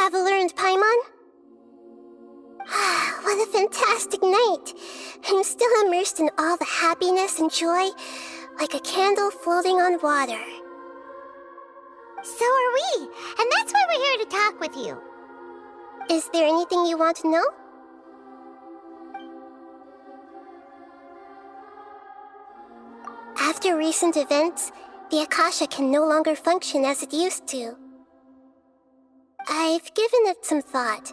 Have you learned, Paimon? What a fantastic night! I'm still immersed in all the happiness and joy, like a candle floating on water. So are we, and that's why we're here to talk with you. Is there anything you want to know? After recent events, the Akasha can no longer function as it used to. I've given it some thought,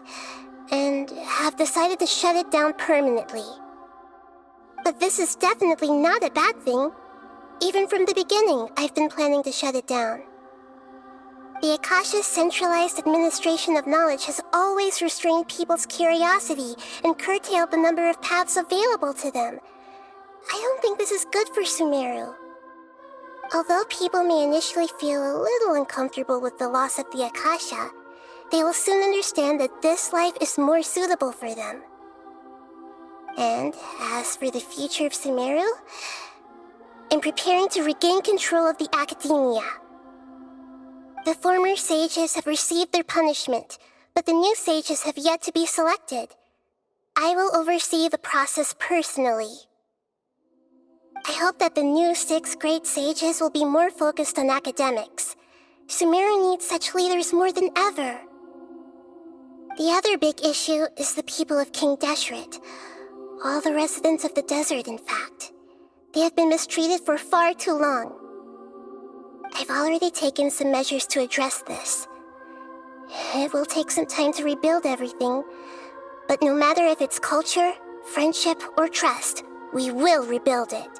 and have decided to shut it down permanently. But this is definitely not a bad thing. Even from the beginning, I've been planning to shut it down. The Akasha's centralized administration of knowledge has always restrained people's curiosity and curtailed the number of paths available to them. I don't think this is good for Sumeru. Although people may initially feel a little uncomfortable with the loss of the Akasha, they will soon understand that this life is more suitable for them. And as for the future of Sumeru, I'm preparing to regain control of the academia. The former sages have received their punishment, but the new sages have yet to be selected. I will oversee the process personally. I hope that the new 6 great sages will be more focused on academics. Sumeru needs such leaders more than ever. The other big issue is the people of King Deshret. All the residents of the desert, in fact. They have been mistreated for far too long. I've already taken some measures to address this. It will take some time to rebuild everything, but no matter if it's culture, friendship, or trust, we will rebuild it.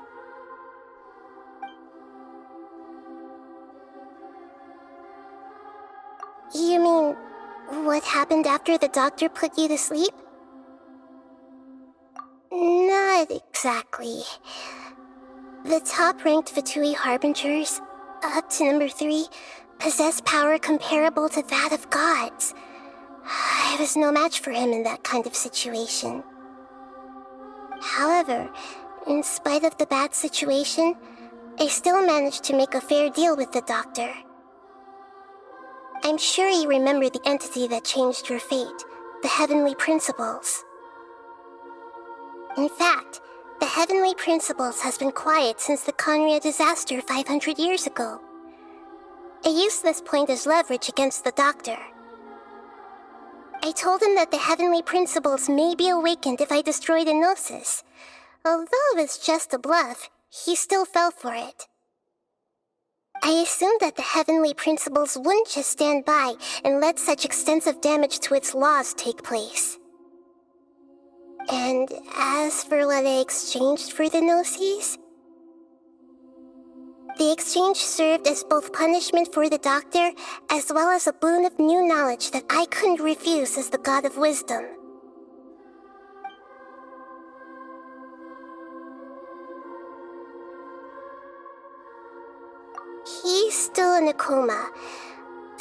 You mean, what happened after the doctor put you to sleep? Not exactly. The top-ranked Fatui Harbingers, up to number 3, possess power comparable to that of gods. I was no match for him in that kind of situation. However, in spite of the bad situation, I still managed to make a fair deal with the doctor. I'm sure you remember the entity that changed your fate, the Heavenly Principles. In fact, the Heavenly Principles has been quiet since the Conria disaster 500 years ago. I used this point as leverage against the doctor. I told him that the Heavenly Principles may be awakened if I destroyed Enosis. Although it's just a bluff, he still fell for it. I assumed that the Heavenly Principles wouldn't just stand by and let such extensive damage to its laws take place. And as for what I exchanged for the Gnosis, the exchange served as both punishment for the doctor as well as a boon of new knowledge that I couldn't refuse as the god of wisdom. He's still in a coma.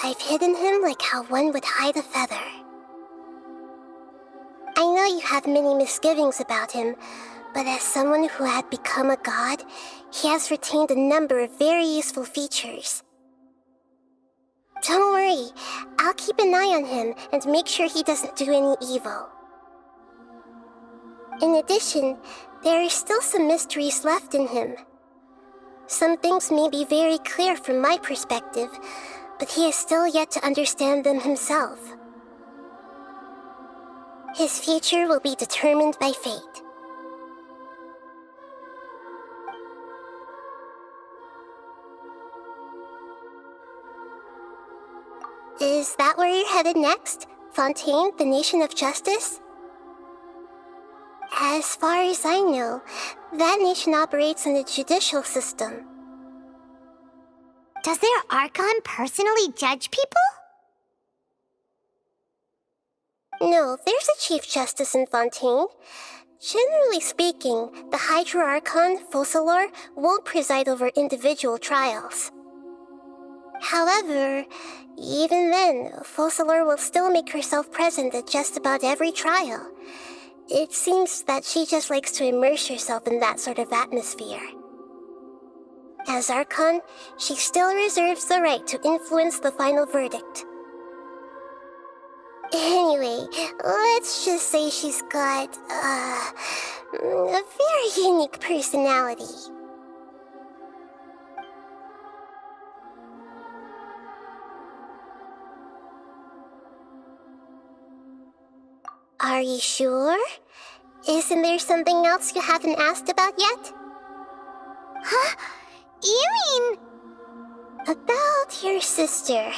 I've hidden him like how one would hide a feather. I know you have many misgivings about him, but as someone who had become a god, he has retained a number of very useful features. Don't worry, I'll keep an eye on him and make sure he doesn't do any evil. In addition, there are still some mysteries left in him. Some things may be very clear from my perspective, but he is still yet to understand them himself. His future will be determined by fate. Is that where you're headed next? Fontaine, the Nation of Justice? As far as I know, that nation operates in the judicial system. Does their Archon personally judge people? No, there's a Chief Justice in Fontaine. Generally speaking, the Hydra Archon, Focalor, won't preside over individual trials. However, even then, Focalor will still make herself present at just about every trial. It seems that she just likes to immerse herself in that sort of atmosphere. As Archon, she still reserves the right to influence the final verdict. Anyway, let's just say she's got, a very unique personality. Are you sure? Isn't there something else you haven't asked about yet? Huh? You mean... About your sister.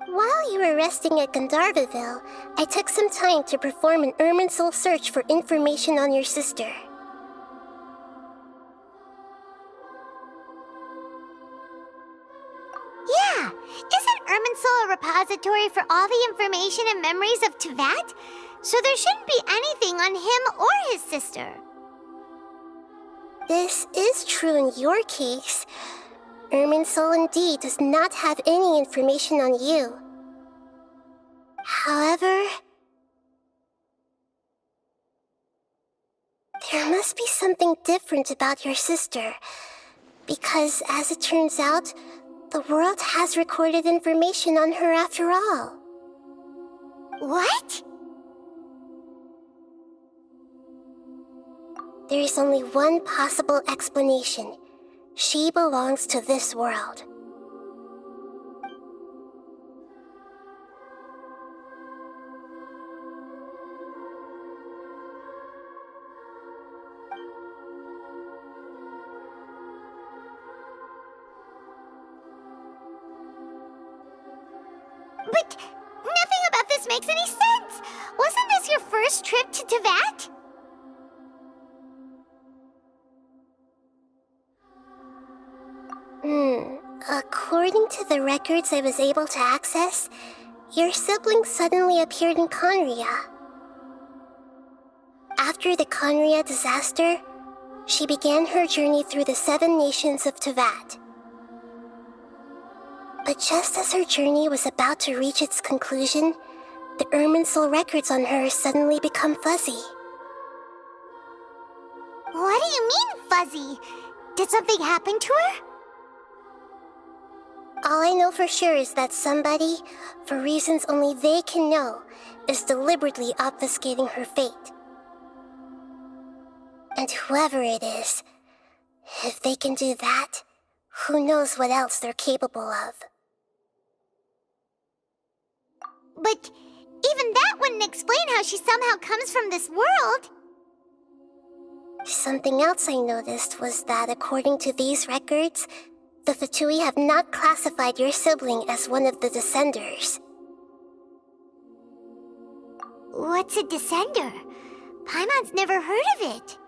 While you were resting at Gandharvaville, I took some time to perform an Irminsul search for information on your sister. Yeah, isn't Irminsul a repository for all the information and memories of Teyvat? So there shouldn't be anything on him or his sister. This is true in your case. Irminsul indeed does not have any information on you. However, there must be something different about your sister, because as it turns out, the world has recorded information on her after all. What? There is only one possible explanation. She belongs to this world. But nothing about this makes any sense! Wasn't this your first trip to Teyvat? According to the records I was able to access, your sibling suddenly appeared in Conria. After the Conria disaster, she began her journey through the 7 nations of Teyvat. But just as her journey was about to reach its conclusion, the Irminsul records on her suddenly become fuzzy. What do you mean, fuzzy? Did something happen to her? All I know for sure is that somebody, for reasons only they can know, is deliberately obfuscating her fate. And whoever it is, if they can do that, who knows what else they're capable of. But even that wouldn't explain how she somehow comes from this world. Something else I noticed was that according to these records, the Fatui have not classified your sibling as one of the Descenders. What's a Descender? Paimon's never heard of it.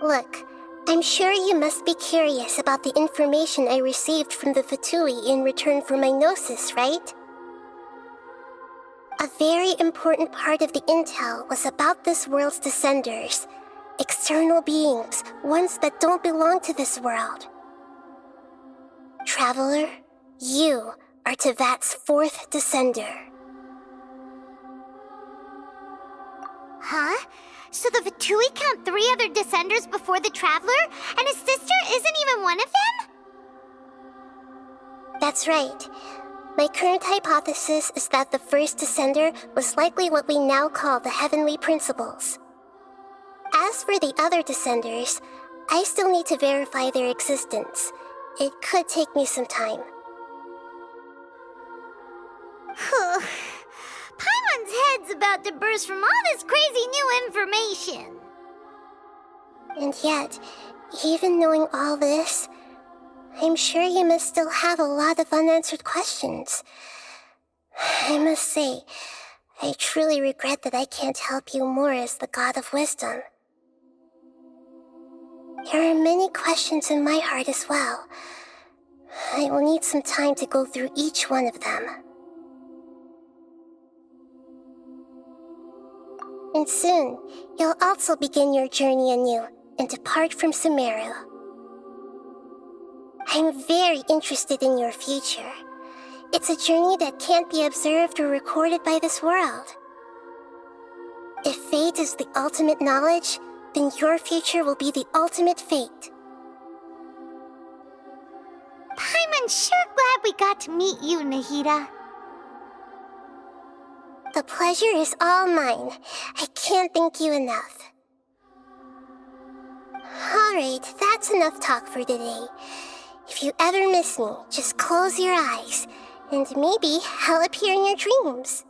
Look, I'm sure you must be curious about the information I received from the Fatui in return for my gnosis, right? A very important part of the intel was about this world's Descenders, external beings, ones that don't belong to this world. Traveler, you are Teyvat's 4th Descender. Huh? So the Fatui count 3 other Descenders before the Traveler, and his sister isn't even one of them? That's right. My current hypothesis is that the first Descender was likely what we now call the Heavenly Principles. As for the other Descenders, I still need to verify their existence. It could take me some time. Paimon's head's about to burst from all this crazy new information. And yet, even knowing all this, I'm sure you must still have a lot of unanswered questions. I must say, I truly regret that I can't help you more as the God of Wisdom. There are many questions in my heart as well. I will need some time to go through each one of them. And soon, you'll also begin your journey anew and depart from Sumeru. I'm very interested in your future. It's a journey that can't be observed or recorded by this world. If fate is the ultimate knowledge, then your future will be the ultimate fate. Paimon's sure glad we got to meet you, Nahida. The pleasure is all mine. I can't thank you enough. Alright, that's enough talk for today. If you ever miss me, just close your eyes, and maybe I'll appear in your dreams.